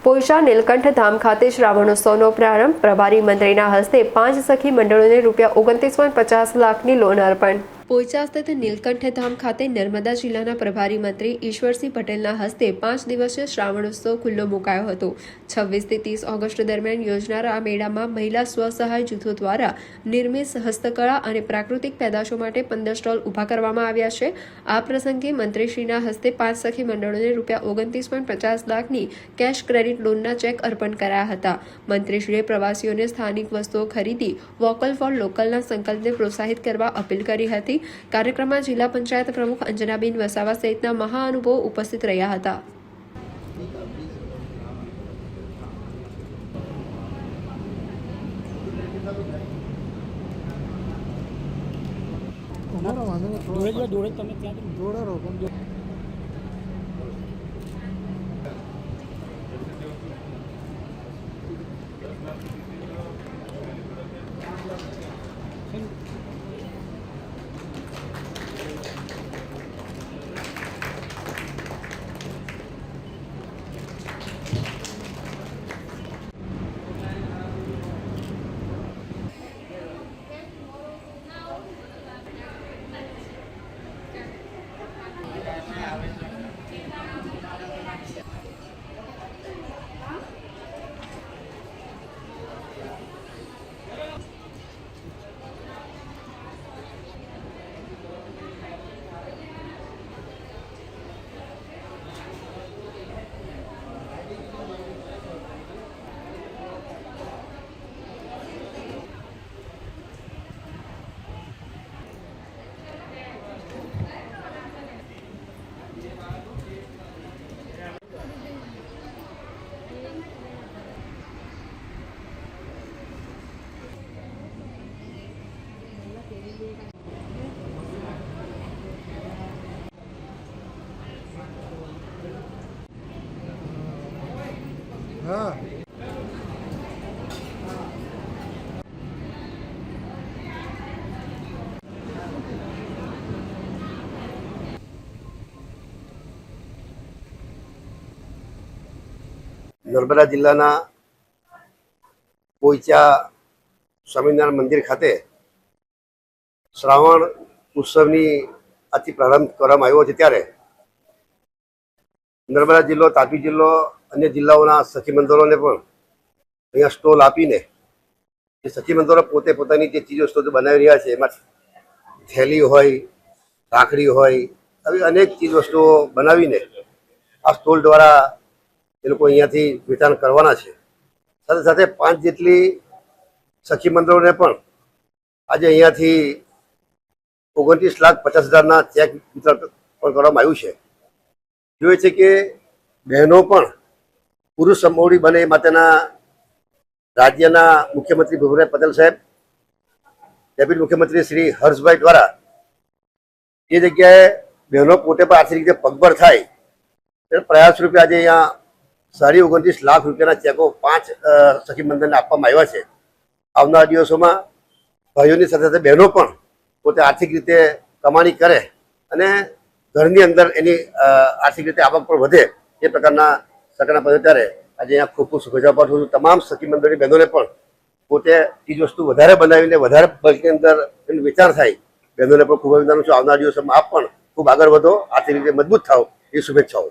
પોઈચા નીલકંઠ ધામ ખાતે શ્રાવણોત્સવનો પ્રારંભ પ્રભારી મંત્રીના હસ્તે 5 સખી મંડળોને ₹29.50 લાખની લોન અર્પણ। પોઈચા સ્થિત નીલકંઠ ધામ ખાતે નર્મદા જિલ્લાના પ્રભારી મંત્રી ઈશ્વરસિંહ પટેલના હસ્તે 5 દિવસીય શ્રાવણોત્સવ ખુલ્લો મુકાયો હતો। 26 થી 30 ઓગસ્ટ દરમિયાન યોજનાર આ મેળામાં મહિલા સ્વસહાય જૂથો દ્વારા નિર્મિત હસ્તકળા અને પ્રાકૃતિક પેદાશો માટે 15 સ્ટોલ ઊભા કરવામાં આવ્યા છે। આ પ્રસંગે મંત્રીશ્રીના હસ્તે 5 સખી મંડળોને ₹29.50 લાખની કેશ ક્રેડિટ લોનના ચેક અર્પણ કરાયા હતા। મંત્રીશ્રીએ પ્રવાસીઓને સ્થાનિક વસ્તુઓ ખરીદી વોકલ ફોર લોકલના સંકલ્પને પ્રોત્સાહિત કરવા અપીલ કરી હતી। કાર્યક્રમમાં જિલ્લા પંચાયત પ્રમુખ અંજનાબેન વસાવા સહિતના મહાનુભાવો ઉપસ્થિત રહ્યા હતા। हाँ નર્મદા જિલ્લાના પોઈચા સ્વામિનારાયણ મંદિર ખાતે શ્રાવણ ઉત્સવની આજથી પ્રારંભ કરવામાં આવ્યો છે। ત્યારે નર્મદા જિલ્લો, તાપી જિલ્લો, અન્ય જિલ્લાઓના સખી મંડળોને પણ અહીંયા સ્ટોલ આપીને એ સખી મંડળો પોતે પોતાની જે ચીજ વસ્તુઓ બનાવી રહ્યા છે, એમાં થેલી હોય, રાખડી હોય, આવી અનેક ચીજ વસ્તુઓ બનાવીને આ સ્ટોલ દ્વારા એ લોકો અહીંયાથી વેચાણ કરવાના છે। સાથે સાથે 5 જેટલી સખી મંડળોને પણ આજે અહીંયાથી ₹29,50,000ના ચેક વિતરણ પણ કરવામાં આવ્યું છે। જોઈએ છે કે બહેનો પણ પુરુષ સમોવડી બને એ માટેના રાજ્યના મુખ્યમંત્રી ભૂપેન્દ્ર પટેલ સાહેબ, ડેપ્યુટી મુખ્યમંત્રી શ્રી હર્ષભાઈ દ્વારા એ જગ્યાએ બહેનો પોતે પણ આર્થિક રીતે પગભર થાય એ પ્રયાસ રૂપે આજે અહીંયા ₹29.5 લાખના ચેકો 5 સખી મંડળને આપવામાં આવ્યા છે। આવનારા દિવસોમાં ભાઈઓની સાથે સાથે બહેનો પણ પોતે આર્થિક રીતે કમાણી કરે અને ઘરની અંદર એની આર્થિક રીતે આવક પણ વધે એ પ્રકારના સરકારના પદે ત્યારે આજે અહીંયા ખૂબ ખૂબ શુભેચ્છા પાઠવું છું। તમામ સખી મંડળની બહેનોને પણ પોતે ચીજ વસ્તુ વધારે બનાવીને વધારે બલ્કની અંદર એનું વેચાણ થાય, બહેનોને પણ ખૂબ અભિનંદન છું। આવનારા દિવસોમાં આપ પણ ખૂબ આગળ વધો, આર્થિક રીતે મજબૂત થાવ એ શુભેચ્છાઓ।